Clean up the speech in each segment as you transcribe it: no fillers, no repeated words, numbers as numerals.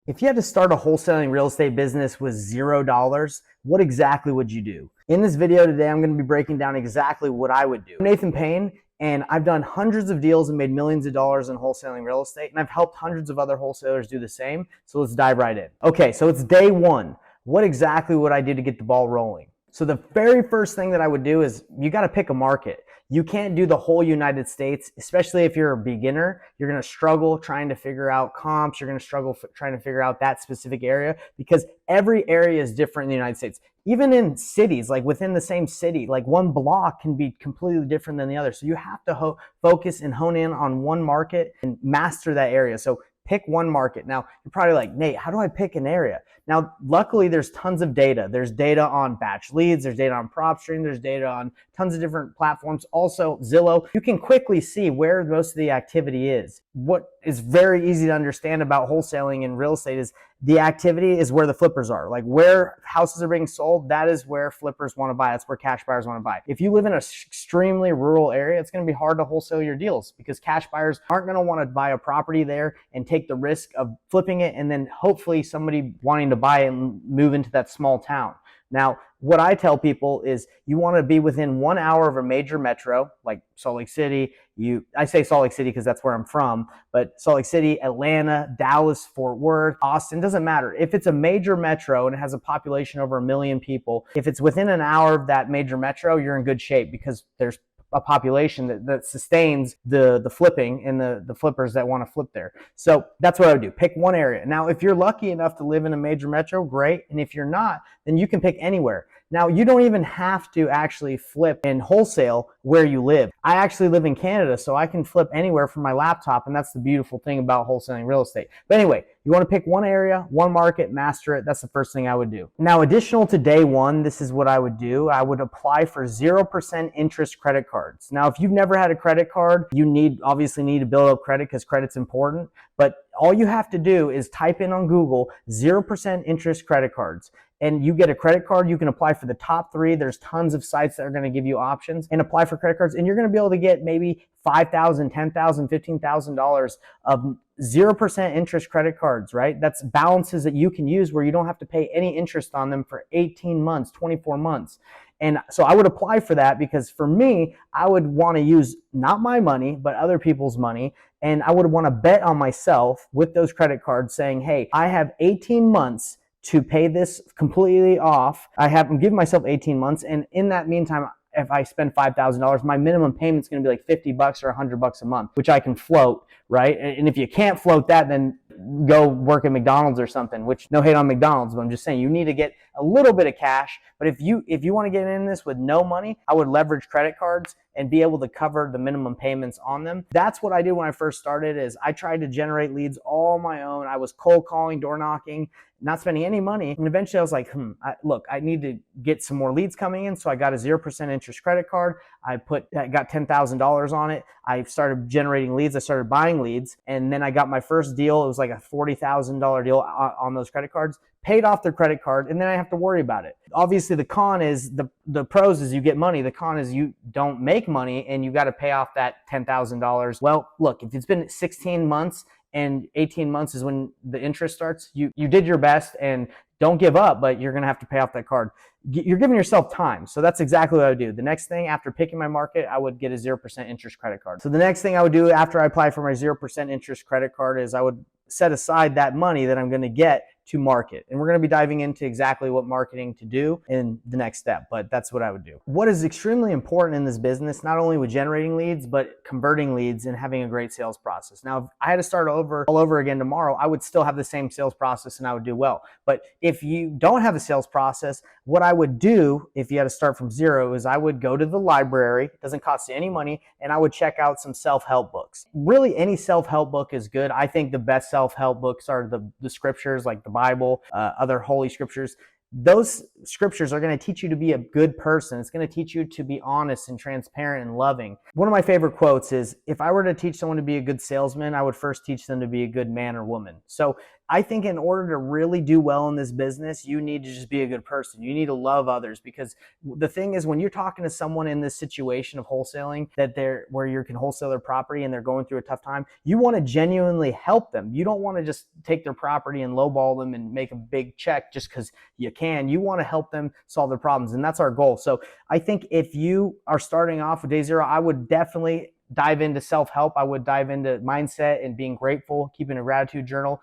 If you had to start a wholesaling real estate business with $0, what exactly would you do? In this video today, I'm going to be breaking down exactly what I would do. I'm Nathan Payne, and I've done hundreds of deals and made millions of dollars in wholesaling real estate, and I've helped hundreds of other wholesalers do the same. So let's dive right in. Okay, so it's day one. What exactly would I do to get the ball rolling? So the very first thing that I would do is you got to pick a market. You can't do the whole United States, especially if you're a beginner. You're going to struggle trying to figure out comps. You're going to struggle trying to figure out that specific area because every area is different in the United States. Even in cities, like within the same city, like one block can be completely different than the other. So you have to focus and hone in on one market and master that area. So pick one market. Now, you're probably like, Nate, how do I pick an area? Now, luckily, there's tons of data. There's data on batch leads. There's data on PropStream. There's data on tons of different platforms. Also, Zillow. You can quickly see where most of the activity is. What is very easy to understand about wholesaling and real estate is the activity is where the flippers are. Like where houses are being sold, that is where flippers want to buy. That's where cash buyers want to buy. If you live in an extremely rural area, it's going to be hard to wholesale your deals because cash buyers aren't going to want to buy a property there and take the risk of flipping it and then hopefully somebody wanting to buy it and move into that small town. Now, what I tell people is you want to be within 1 hour of a major metro, like Salt Lake City. I say Salt Lake City because that's where I'm from, but Salt Lake City, Atlanta, Dallas, Fort Worth, Austin, doesn't matter. If it's a major metro and it has a population over 1 million people, if it's within an hour of that major metro, you're in good shape because there's a population that sustains the flipping and the flippers that want to flip there. So that's what I would do. Pick one area. Now, if you're lucky enough to live in a major metro, great. And if you're not, then you can pick anywhere. Now, you don't even have to actually flip and wholesale where you live. I actually live in Canada, so I can flip anywhere from my laptop, and that's the beautiful thing about wholesaling real estate. But anyway, you want to pick one area, one market, master it. That's the first thing I would do. Now, additional to day one, this is what I would do. I would apply for 0% interest credit cards. Now, if you've never had a credit card, you obviously need to build up credit because credit's important. But all you have to do is type in on Google 0% interest credit cards. And you get a credit card, you can apply for the top 3. There's tons of sites that are going to give you options and apply for credit cards. And you're going to be able to get maybe $5,000, $10,000, $15,000 of 0% interest credit cards, right? That's balances that you can use where you don't have to pay any interest on them for 18 months, 24 months. And so I would apply for that because for me, I would want to use not my money, but other people's money. And I would want to bet on myself with those credit cards saying, hey, I have 18 months to pay this completely off. I'm giving myself 18 months. And in that meantime, if I spend $5,000, my minimum payment is going to be like $50 or $100 a month, which I can float, right? And if you can't float that, then go work at McDonald's or something, which no hate on McDonald's, but I'm just saying you need to get a little bit of cash. But if you want to get in this with no money, I would leverage credit cards and be able to cover the minimum payments on them. That's what I did when I first started is I tried to generate leads all on my own. I was cold calling, door knocking, not spending any money. And eventually I was like, look, I need to get some more leads coming in. So I got a 0% interest credit card. I got $10,000 on it. I started generating leads. I started buying leads. And then I got my first deal. It was like a $40,000 deal on those credit cards. Paid off their credit card, and then I have to worry about it. Obviously, the con is the pros is you get money. The con is you don't make money, and you got to pay off that $10,000. Well, look, if it's been 16 months and 18 months is when the interest starts, you did your best, and don't give up, but you're going to have to pay off that card. You're giving yourself time. So that's exactly what I would do. The next thing after picking my market, I would get a 0% interest credit card. So the next thing I would do after I apply for my 0% interest credit card is I would set aside that money that I'm going to get to market. And we're going to be diving into exactly what marketing to do in the next step, but that's what I would do. What is extremely important in this business, not only with generating leads, but converting leads and having a great sales process. Now, if I had to start all over again tomorrow, I would still have the same sales process and I would do well. But if you don't have a sales process, what I would do if you had to start from zero is I would go to the library, it doesn't cost you any money, and I would check out some self-help books. Really, any self-help book is good. I think the best self-help books are the scriptures like the Bible, other holy scriptures. Those scriptures are going to teach you to be a good person. It's going to teach you to be honest and transparent and loving. One of my favorite quotes is, if I were to teach someone to be a good salesman, I would first teach them to be a good man or woman. So I think in order to really do well in this business, you need to just be a good person. You need to love others, because the thing is, when you're talking to someone in this situation of wholesaling, where you can wholesale their property and they're going through a tough time, you want to genuinely help them. You don't want to just take their property and lowball them and make a big check just because you can. You want to help them solve their problems, and that's our goal. So I think if you are starting off with day zero, I would definitely dive into self-help. I would dive into mindset and being grateful, keeping a gratitude journal.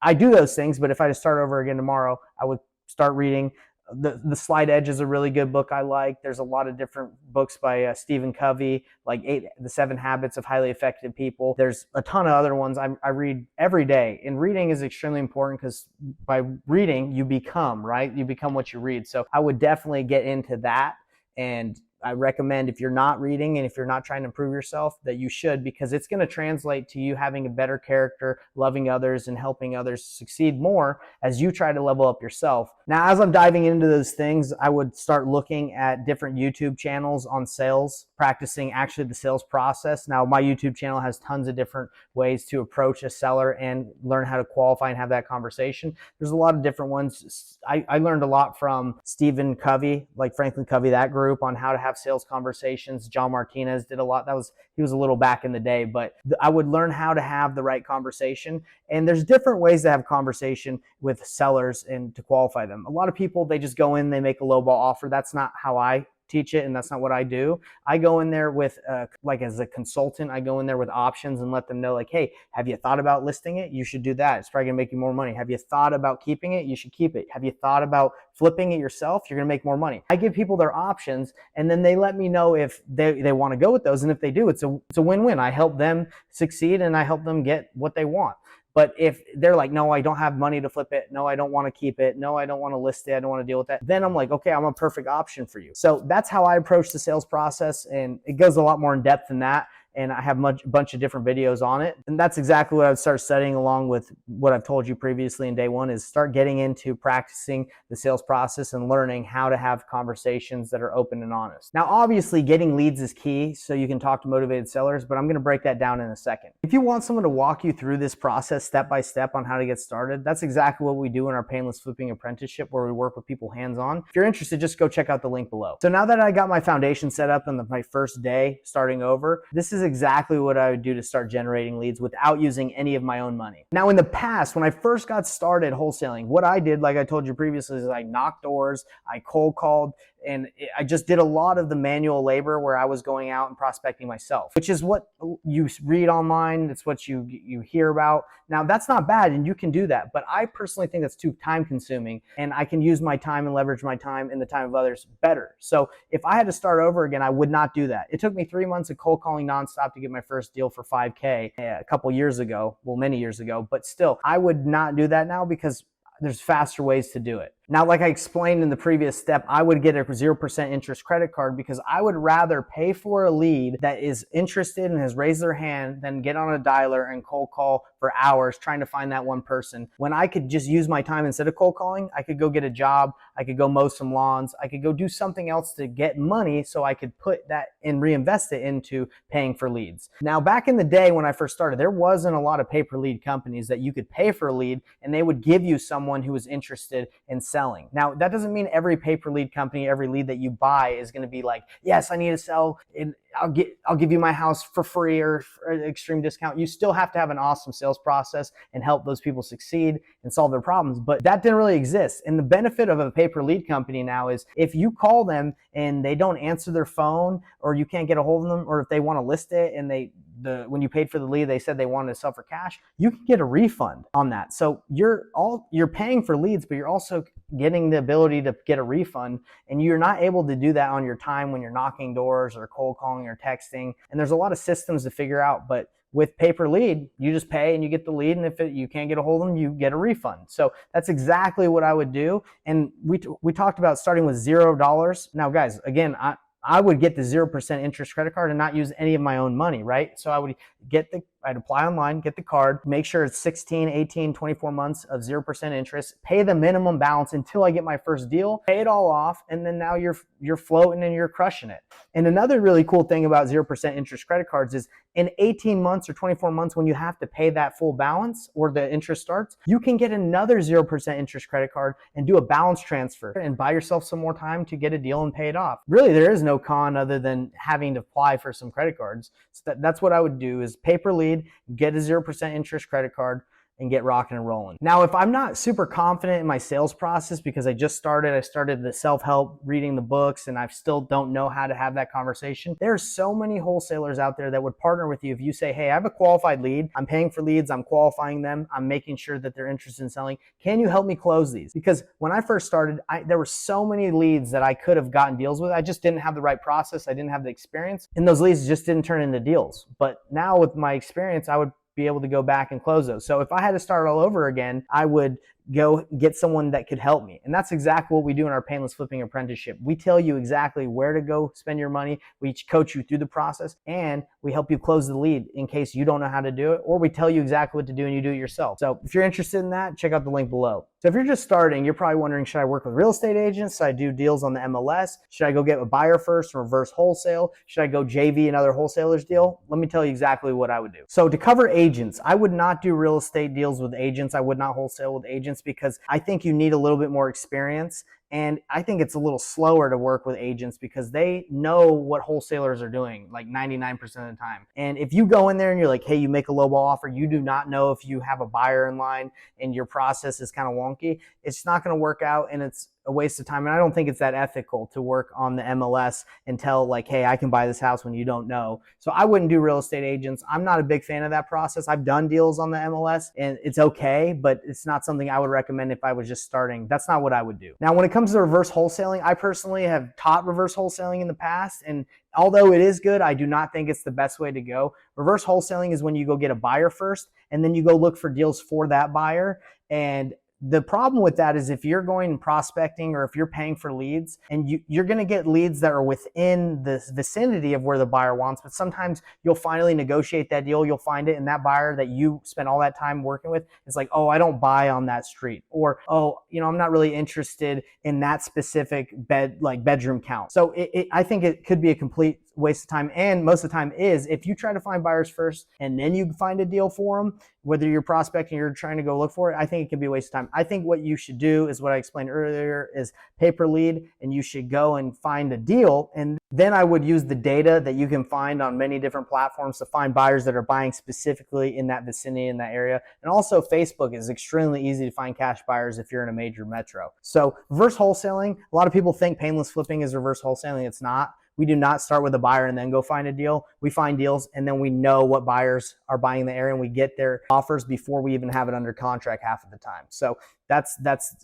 I do those things, but if I just start over again tomorrow, I would start reading. The Slight Edge is a really good book I like. There's a lot of different books by Stephen Covey, like The 7 Habits of Highly Effective People. There's a ton of other ones I read every day. And reading is extremely important, because by reading, you become, right? You become what you read. So I would definitely get into that. And I recommend, if you're not reading and if you're not trying to improve yourself, that you should, because it's going to translate to you having a better character, loving others, and helping others succeed more as you try to level up yourself. Now, as I'm diving into those things, I would start looking at different YouTube channels on sales, practicing actually the sales process. Now, my YouTube channel has tons of different ways to approach a seller and learn how to qualify and have that conversation. There's a lot of different ones. I learned a lot from Stephen Covey, like Franklin Covey, that group, on how to have sales conversations. John Martinez did a lot. He was a little back in the day, but I would learn how to have the right conversation. And there's different ways to have conversation with sellers and to qualify them. A lot of people, they just go in, they make a lowball offer. That's not how I teach it, and that's not what I do. I go in there with, like as a consultant, I go in there with options and let them know, like, hey, have you thought about listing it? You should do that. It's probably gonna make you more money. Have you thought about keeping it? You should keep it. Have you thought about flipping it yourself? You're gonna make more money. I give people their options, and then they let me know if they want to go with those. And if they do, it's a win-win. I help them succeed and I help them get what they want. But if they're like, no, I don't have money to flip it. No, I don't want to keep it. No, I don't want to list it. I don't want to deal with that. Then I'm like, okay, I'm a perfect option for you. So that's how I approach the sales process. And it goes a lot more in depth than that. And I have a bunch of different videos on it. And that's exactly what I would start studying, along with what I've told you previously in day one, is start getting into practicing the sales process and learning how to have conversations that are open and honest. Now, obviously, getting leads is key, so you can talk to motivated sellers, but I'm going to break that down in a second. If you want someone to walk you through this process step by step on how to get started, that's exactly what we do in our Painless Flipping Apprenticeship, where we work with people hands-on. If you're interested, just go check out the link below. So now that I got my foundation set up on my first day starting over, this is exactly what I would do to start generating leads without using any of my own money. Now, in the past, when I first got started wholesaling, what I did, like I told you previously, is I knocked doors, I cold called, and I just did a lot of the manual labor where I was going out and prospecting myself, which is what you read online. It's what you hear about. Now, that's not bad, and you can do that, but I personally think that's too time consuming, and I can use my time and leverage my time and the time of others better. So if I had to start over again, I would not do that. It took me 3 months of cold calling nonstop to get my first deal for $5K a couple years ago, well, many years ago, but still, I would not do that now, because there's faster ways to do it. Now, like I explained in the previous step, I would get a 0% interest credit card, because I would rather pay for a lead that is interested and has raised their hand than get on a dialer and cold call for hours trying to find that one person. When I could just use my time, instead of cold calling, I could go get a job, I could go mow some lawns, I could go do something else to get money, so I could put that and reinvest it into paying for leads. Now, back in the day when I first started, there wasn't a lot of pay-per-lead companies that you could pay for a lead and they would give you someone who was interested in selling. Now, that doesn't mean every pay-per-lead company, every lead that you buy is going to be like, yes, I need to sell, and I'll give you my house for free or for an extreme discount. You still have to have an awesome sales process and help those people succeed and solve their problems. But that didn't really exist. And the benefit of a pay-per-lead company now is, if you call them and they don't answer their phone, or you can't get a hold of them, or if they want to list it and when you paid for the lead, they said they wanted to sell for cash, you can get a refund on that. So you're paying for leads, but you're also getting the ability to get a refund, and you're not able to do that on your time when you're knocking doors or cold calling or texting. And there's a lot of systems to figure out, but with pay-per-lead, you just pay and you get the lead, and if you can't get a hold of them, you get a refund. So that's exactly what I would do. And we talked about starting with $0. Now, guys, again, I would get the 0% interest credit card and not use any of my own money, right? So I'd apply online, get the card, make sure it's 16, 18, 24 months of 0% interest, pay the minimum balance until I get my first deal, pay it all off, and then now you're floating and you're crushing it. And another really cool thing about 0% interest credit cards is in 18 months or 24 months, when you have to pay that full balance or the interest starts, you can get another 0% interest credit card and do a balance transfer and buy yourself some more time to get a deal and pay it off. Really, there is no con other than having to apply for some credit cards. So that's what I would do, is pay per lead, get a 0% interest credit card, and get rocking and rolling. Now, if I'm not super confident in my sales process because I started the self-help, reading the books, and I still don't know how to have that conversation, there's so many wholesalers out there that would partner with you if you say, hey, I have a qualified lead, I'm paying for leads, I'm qualifying them, I'm making sure that they're interested in selling. Can you help me close these? Because when I first started, there were so many leads that I could have gotten deals with. I just didn't have the right process, I didn't have the experience, and those leads just didn't turn into deals. But now with my experience, I would be able to go back and close those. So if I had to start all over again, I would go get someone that could help me. And that's exactly what we do in our Painless Flipping Apprenticeship. We tell you exactly where to go spend your money. We coach you through the process, and we help you close the lead in case you don't know how to do it, or we tell you exactly what to do and you do it yourself. So if you're interested in that, check out the link below. So if you're just starting, you're probably wondering, should I work with real estate agents? Should I do deals on the MLS? Should I go get a buyer first and reverse wholesale? Should I go JV another wholesaler's deal? Let me tell you exactly what I would do. So to cover agents, I would not do real estate deals with agents. I would not wholesale with agents because I think you need a little bit more experience. And I think it's a little slower to work with agents because they know what wholesalers are doing like 99% of the time. And if you go in there and you're like, hey, you make a lowball offer, you do not know if you have a buyer in line and your process is kind of wonky, it's not going to work out, and it's a waste of time. And I don't think it's that ethical to work on the MLS and tell like, hey, I can buy this house when you don't know. So I wouldn't do real estate agents. I'm not a big fan of that process. I've done deals on the MLS and it's okay, but it's not something I would recommend if I was just starting. That's not what I would do. Now, when it comes to reverse wholesaling, I personally have taught reverse wholesaling in the past, and although it is good, I do not think it's the best way to go. Reverse wholesaling is when you go get a buyer first and then you go look for deals for that buyer. And the problem with that is if you're going prospecting or if you're paying for leads, and you're going to get leads that are within the vicinity of where the buyer wants, but sometimes you'll finally negotiate that deal, you'll find it, and that buyer that you spent all that time working with is like, oh, I don't buy on that street, or, oh, I'm not really interested in that specific bedroom count. So I think it could be a complete waste of time, and most of the time is. If you try to find buyers first and then you find a deal for them, whether you're prospecting or you're trying to go look for it, I think it can be a waste of time. I think what you should do is what I explained earlier, is pay per lead, and you should go and find a deal. And then I would use the data that you can find on many different platforms to find buyers that are buying specifically in that vicinity, in that area. And also Facebook is extremely easy to find cash buyers if you're in a major metro. So reverse wholesaling, a lot of people think painless flipping is reverse wholesaling. It's not. We do not start with a buyer and then go find a deal. We find deals and then we know what buyers are buying in the area, and we get their offers before we even have it under contract half of the time. So that's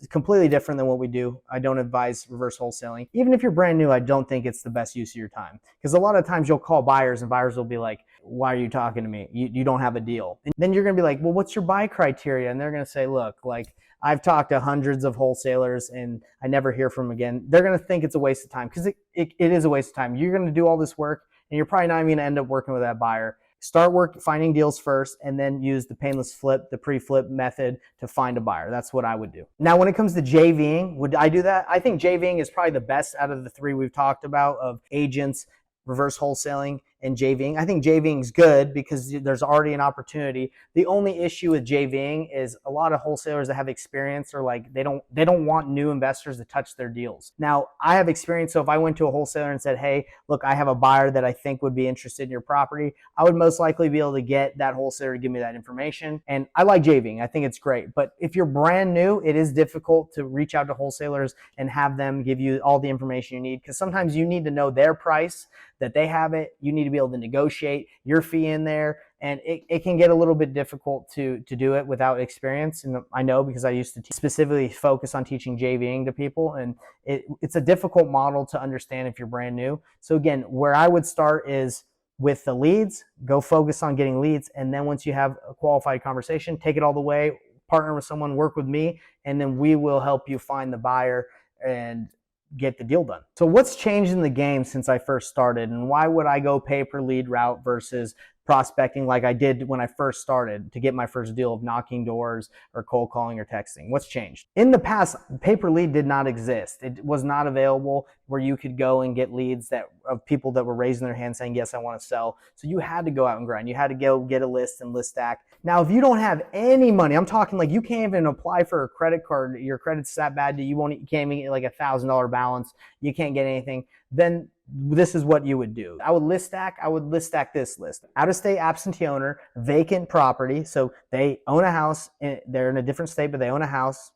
completely different than what we do. I don't advise reverse wholesaling. Even if you're brand new, I don't think it's the best use of your time, because a lot of times you'll call buyers and buyers will be like, why are you talking to me? You don't have a deal. And then you're going to be like, well, what's your buy criteria? And they're going to say, look, like, I've talked to hundreds of wholesalers and I never hear from them again. They're going to think it's a waste of time, because it is a waste of time. You're going to do all this work and you're probably not even going to end up working with that buyer. Start finding deals first, and then use the painless flip, the pre-flip method to find a buyer. That's what I would do. Now, when it comes to JVing, would I do that? I think JVing is probably the best out of the three we've talked about, of agents, reverse wholesaling, and JVing. I think JVing is good because there's already an opportunity. The only issue with JVing is a lot of wholesalers that have experience are like, they don't want new investors to touch their deals. Now, I have experience, so if I went to a wholesaler and said, hey, look, I have a buyer that I think would be interested in your property, I would most likely be able to get that wholesaler to give me that information. And I like JVing. I think it's great. But if you're brand new, it is difficult to reach out to wholesalers and have them give you all the information you need, because sometimes you need to know their price, that they have it. You need to be able to negotiate your fee in there. And it can get a little bit difficult to do it without experience. And I know, because I used to specifically focus on teaching JVing to people. And it's a difficult model to understand if you're brand new. So again, where I would start is with the leads, go focus on getting leads. And then once you have a qualified conversation, take it all the way, partner with someone, work with me, and then we will help you find the buyer and get the deal done. So what's changed in the game since I first started, and why would I go pay per lead route versus prospecting like I did when I first started to get my first deal of knocking doors or cold calling or texting. What's changed? In the past, pay-per-lead did not exist. It was not available where you could go and get leads of people that were raising their hand saying, yes, I want to sell. So you had to go out and grind. You had to go get a list and list stack. Now, if you don't have any money, I'm talking like you can't even apply for a credit card. Your credit's that bad that you can't even get like $1,000 balance. You can't get anything. Then this is what you would do. I would list stack this list. Out-of-state absentee owner, vacant property. So they own a house. They're in a different state, but they own a house,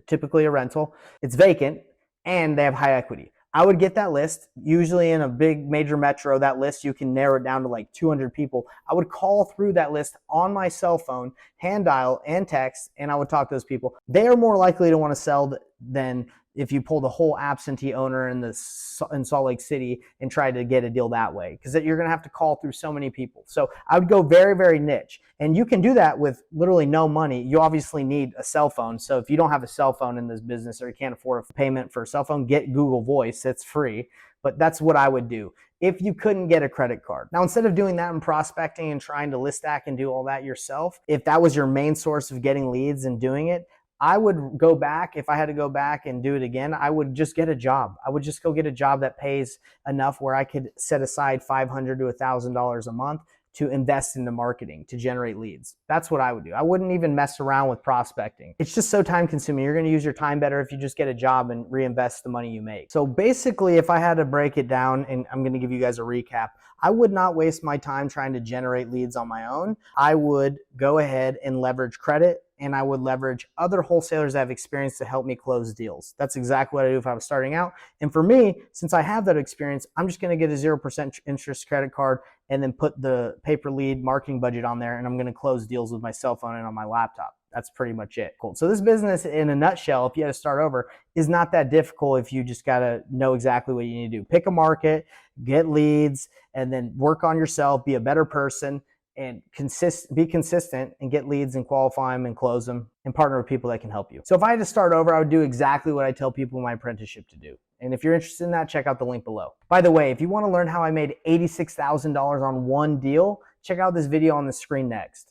typically a rental. It's vacant and they have high equity. I would get that list. Usually in a big major metro, that list, you can narrow it down to like 200 people. I would call through that list on my cell phone, hand dial and text, and I would talk to those people. They are more likely to want to sell than if you pull the whole absentee owner in Salt Lake City and try to get a deal that way, because you're going to have to call through so many people. So I would go very, very niche. And you can do that with literally no money. You obviously need a cell phone. So if you don't have a cell phone in this business or you can't afford a payment for a cell phone, get Google Voice. It's free. But that's what I would do if you couldn't get a credit card. Now, instead of doing that and prospecting and trying to list stack and do all that yourself, if that was your main source of getting leads and doing it, I would go back. If I had to go back and do it again, I would just get a job. I would just go get a job that pays enough where I could set aside $500 to $1,000 a month to invest into marketing to generate leads. That's what I would do. I wouldn't even mess around with prospecting. It's just so time consuming. You're going to use your time better if you just get a job and reinvest the money you make. So basically, if I had to break it down, and I'm going to give you guys a recap, I would not waste my time trying to generate leads on my own. I would go ahead and leverage credit, and I would leverage other wholesalers that have experience to help me close deals. That's exactly what I do if I was starting out. And for me, since I have that experience, I'm just going to get a 0% interest credit card and then put the pay-per-lead marketing budget on there, and I'm going to close deals with my cell phone and on my laptop. That's pretty much it. Cool. So this business in a nutshell, if you had to start over, is not that difficult if you just got to know exactly what you need to do. Pick a market, get leads, and then work on yourself, be a better person, and be consistent and get leads and qualify them and close them and partner with people that can help you. So if I had to start over, I would do exactly what I tell people in my apprenticeship to do. And if you're interested in that, check out the link below. By the way, if you want to learn how I made $86,000 on one deal, check out this video on the screen next.